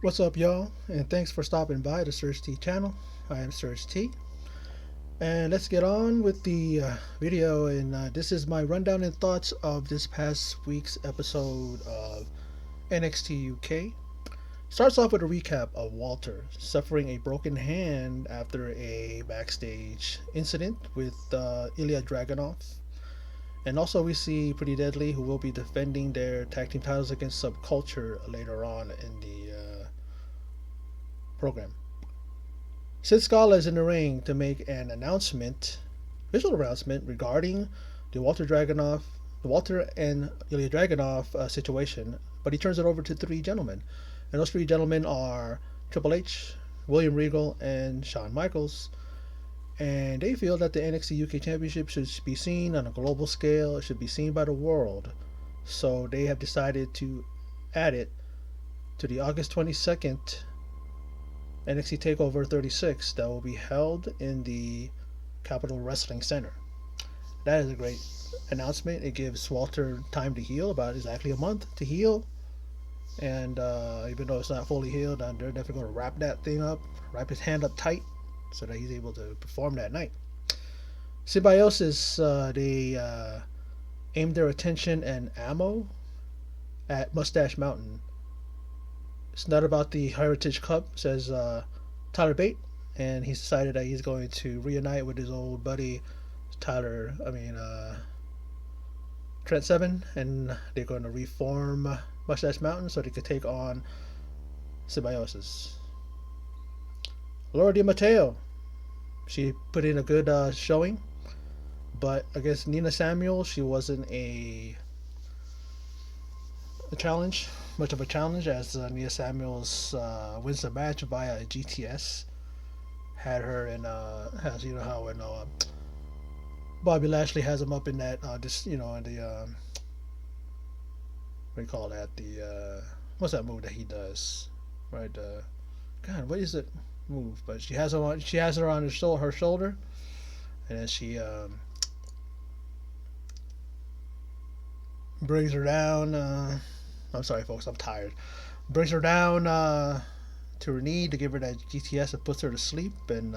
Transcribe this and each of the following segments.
What's up, y'all? And thanks for stopping by the Surge T channel. I am Surge T, and let's get on with the video. And this is my rundown and thoughts of this past week's episode of NXT UK. Starts off with a recap of Walter suffering a broken hand after a backstage incident with Ilya Dragunov. And also, we see Pretty Deadly, who will be defending their tag team titles against Subculture later on in the program. Sid Scala is in the ring to make an visual announcement regarding the Walter and Ilya Dragunov situation, but he turns it over to three gentlemen. And those three gentlemen are Triple H, William Regal, and Shawn Michaels. And they feel that the NXT UK Championship should be seen on a global scale. It should be seen by the world. So they have decided to add it to the August 22nd NXT TakeOver 36 that will be held in the Capitol Wrestling Center. That is a great announcement. It gives Walter time to heal, about exactly a month to heal. And even though it's not fully healed, they're definitely going to wrap that thing up, wrap his hand up tight so that he's able to perform that night. Symbiosis, they aimed their attention and ammo at Mustache Mountain. It's not about the Heritage Cup, says Tyler Bate, and he's decided that he's going to reunite with his old buddy Trent Seven, and they're going to reform Mustache Mountain so they could take on Symbiosis. Laura Di Matteo, she put in a good showing, but against Nina Samuel, she wasn't a challenge, much of a challenge, as Nia Samuels wins the match via a GTS. Had her in, has you know how when Bobby Lashley has him up in that, in the what do you call that? The what's that move that he does? Right? God, what is it? Move? But she has her on. She has her on her shoulder, and then she brings her down. I'm sorry, folks. I'm tired. Brings her down to her knee to give her that GTS and puts her to sleep, and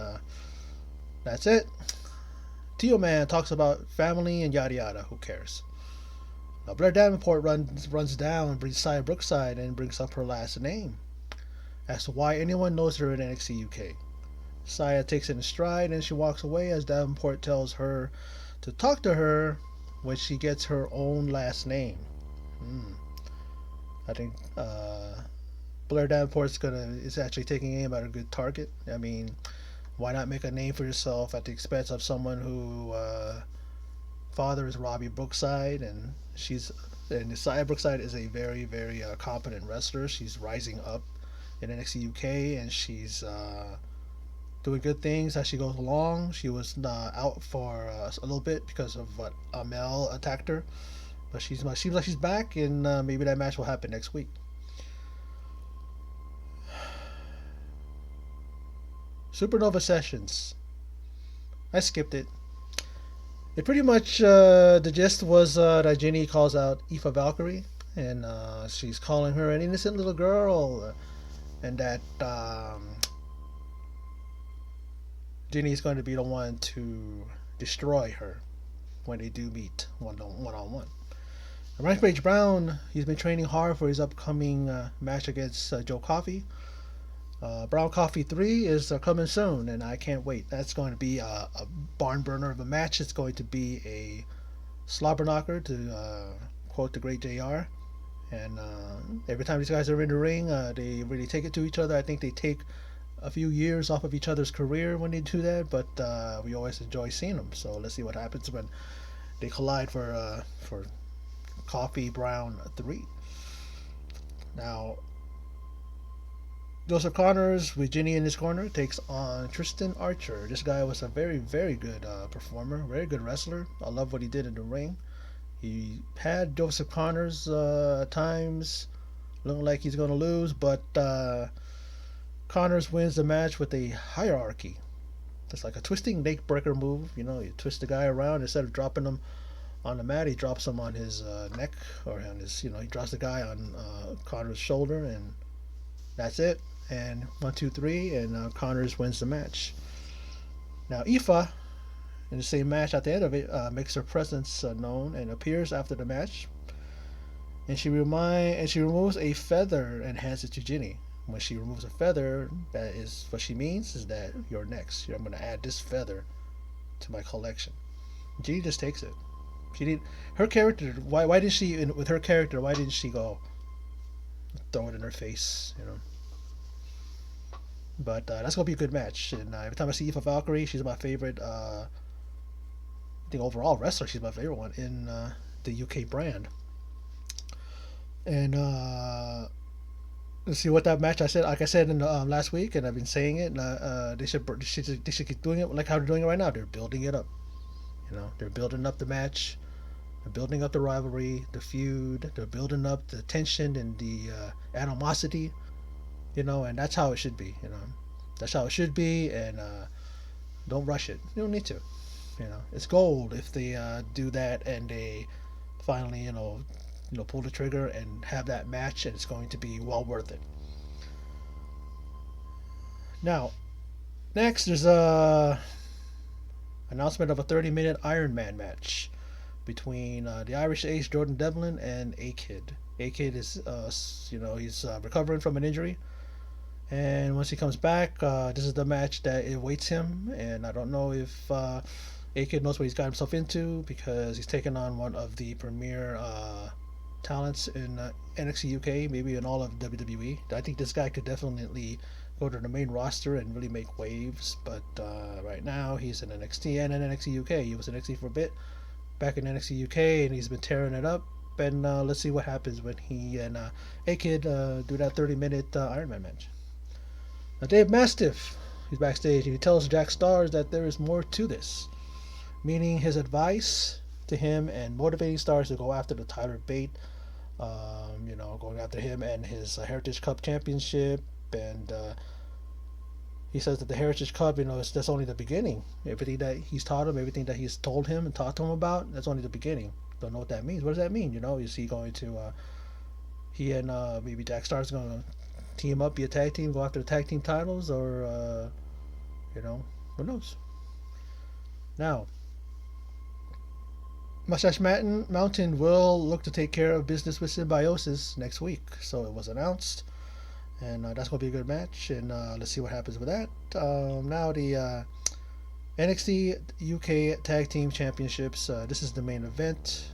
that's it. Tio Man talks about family and yada yada. Who cares? Blair Davenport runs down, brings Saya Brookside, and brings up her last name as to why anyone knows her in NXT UK. Saya takes it in stride and she walks away as Davenport tells her to talk to her when she gets her own last name. I think Blair Davenport's is actually taking aim at a good target. I mean, why not make a name for yourself at the expense of someone who father is Robbie Brookside, and Saya Brookside is a very very competent wrestler. She's rising up in NXT UK, and she's doing good things as she goes along. She was out for a little bit because of what Amel attacked her, but seems like she's back, and maybe that match will happen next week. Supernova Sessions. I skipped it. It pretty much the gist was that Jenny calls out Aoife Valkyrie, and she's calling her an innocent little girl, and that Jenny is going to be the one to destroy her when they do meet one on one. Rampage Brown, he's been training hard for his upcoming match against Joe Coffey. Brown Coffee 3 is coming soon, and I can't wait. That's going to be a barn burner of a match. It's going to be a slobber knocker, to quote the great JR. And every time these guys are in the ring, they really take it to each other. I think they take a few years off of each other's career when they do that, but we always enjoy seeing them. So let's see what happens when they collide for Coffee Brown 3. Now, Joseph Connors, with Ginny in his corner, takes on Tristan Archer. This guy was a very, very good performer, very good wrestler. I love what he did in the ring. He had Joseph Connors at times looking like he's going to lose, but Connors wins the match with a hierarchy. It's like a twisting neck breaker move. You know, you twist the guy around instead of dropping him on the mat. He drops him on his neck, or on his, he drops the guy on Connors' shoulder, and That's it. And 1, 2, 3, and Connors wins the match. Now Aoife, in the same match, at the end of it, makes her presence known and appears after the match. And she removes a feather and hands it to Ginny. When she removes a feather, that is what she means is that you're next. I'm gonna add this feather to my collection. Ginny just takes it. She did her character. Why did she with her character? Why didn't she go throw it in her face? But that's gonna be a good match. And every time I see Eva Valkyrie, she's my favorite. I think overall wrestler, she's my favorite one in the UK brand. And let's see what that match I said. Like I said in last week, and I've been saying it. And, they should keep doing it like how they're doing it right now. They're building it up. They're building up the match. They're building up the rivalry, the feud. They're building up the tension and the animosity. And that's how it should be. That's how it should be. And don't rush it. You don't need to. It's gold if they do that and they finally pull the trigger and have that match, and it's going to be well worth it. Now, next there's a announcement of a 30-minute Iron Man match between the Irish Ace Jordan Devlin and A Kid. A Kid is he's recovering from an injury, and once he comes back, this is the match that awaits him. And I don't know if A Kid knows what he's got himself into, because he's taken on one of the premier talents in NXT UK, maybe in all of WWE. I think this guy could definitely go to the main roster and really make waves. But right now, he's in NXT and in NXT UK. He was in NXT for a bit, back in NXT UK, and he's been tearing it up. And let's see what happens when he and A Kid do that 30-minute Iron Man match. Now, Dave Mastiff, he's backstage, and he tells Jack Stars that there is more to this, meaning his advice to him and motivating Stars to go after the Tyler Bate, going after him and his Heritage Cup championship. And he says that the Heritage Cup, that's only the beginning. Everything that he's taught him, everything that he's told him and taught him about, that's only the beginning. Don't know what that means. What does that mean? Is he going to, he and maybe Jack Star's going to team up, be a tag team, go after the tag team titles, or, who knows? Now, Mustache Mountain will look to take care of business with Symbiosis next week. So it was announced, and that's going to be a good match. And let's see what happens with that. Now the NXT UK Tag Team Championships. This is the main event.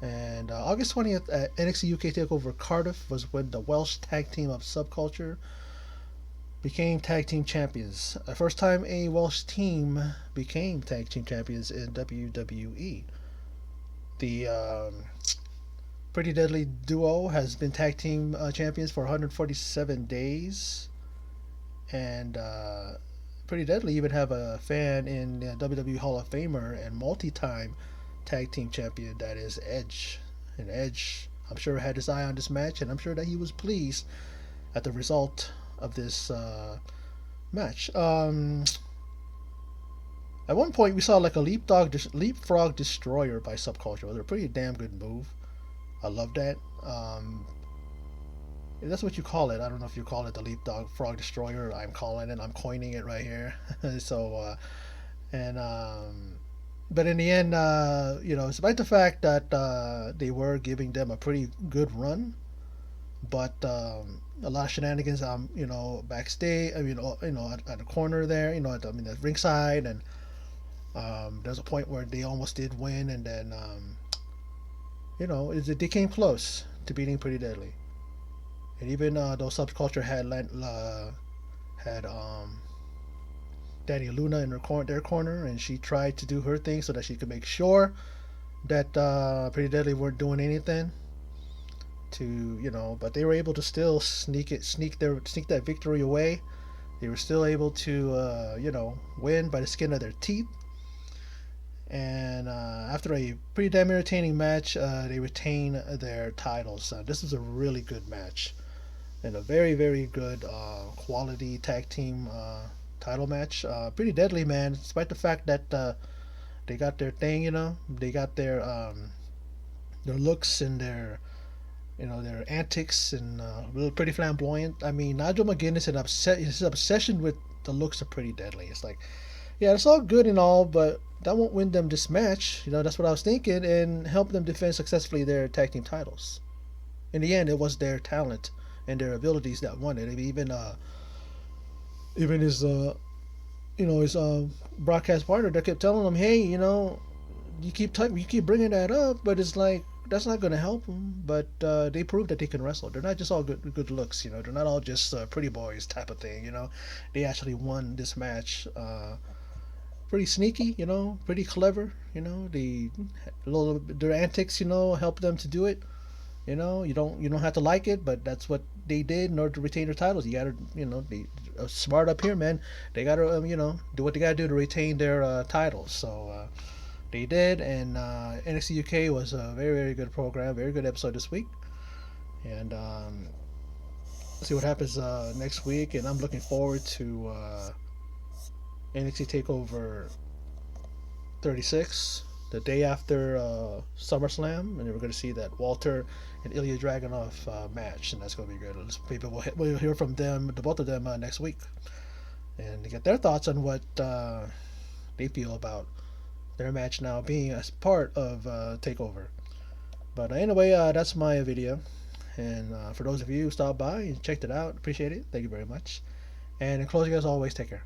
And August 20th at NXT UK TakeOver Cardiff was when the Welsh tag team of Subculture became tag team champions. The first time a Welsh team became tag team champions in WWE. The Pretty Deadly duo has been tag team champions for 147 days, and Pretty Deadly even have a fan in WWE Hall of Famer and multi-time tag team champion, that is Edge. And Edge, I'm sure, had his eye on this match, and I'm sure that he was pleased at the result of this match. At one point, we saw like a leapfrog destroyer by Subculture. It was a pretty damn good move. I love that. That's what you call it. I don't know if you call it the leapdog frog destroyer. I'm calling it. I'm coining it right here. So, but in the end, despite the fact that they were giving them a pretty good run, but a lot of shenanigans, backstage. At the corner there, at the ringside, and there's a point where they almost did win, and then they came close to beating Pretty Deadly. And even though Subculture had Danny Luna in their corner, and she tried to do her thing so that she could make sure that Pretty Deadly weren't doing anything but they were able to still sneak that victory away. They were still able to win by the skin of their teeth. And after a pretty damn entertaining match, they retain their titles. This was a really good match, and a very, very good quality tag team title match. Pretty Deadly, man. Despite the fact that they got their thing, they got their looks and their their antics and really pretty flamboyant. I mean, Nigel McGuinness and his obsession with the looks are pretty deadly. It's like, yeah, it's all good and all, but that won't win them this match. That's what I was thinking, and help them defend successfully their tag team titles. In the end, it was their talent and their abilities that won it. I mean, even his broadcast partner that kept telling him, hey, you keep bringing that up, but it's like that's not going to help them. But they proved that they can wrestle. They're not just all good looks. They're not all just pretty boys type of thing. They actually won this match. Pretty sneaky. Pretty clever. Their antics. Help them to do it. You don't have to like it, but that's what they did in order to retain their titles. You gotta, they smart up here, man. They gotta, do what they gotta do to retain their titles. So they did, and NXT UK was a very, very good program, very good episode this week, and see what happens next week. And I'm looking forward to NXT Takeover 36, the day after SummerSlam, and we're going to see that Walter and Ilya Dragunov match, and that's going to be good. People we'll hear from them, the both of them, next week, and get their thoughts on what they feel about their match now being as part of Takeover. But anyway, that's my video, and for those of you who stopped by and checked it out, appreciate it. Thank you very much. And in closing, as always, take care.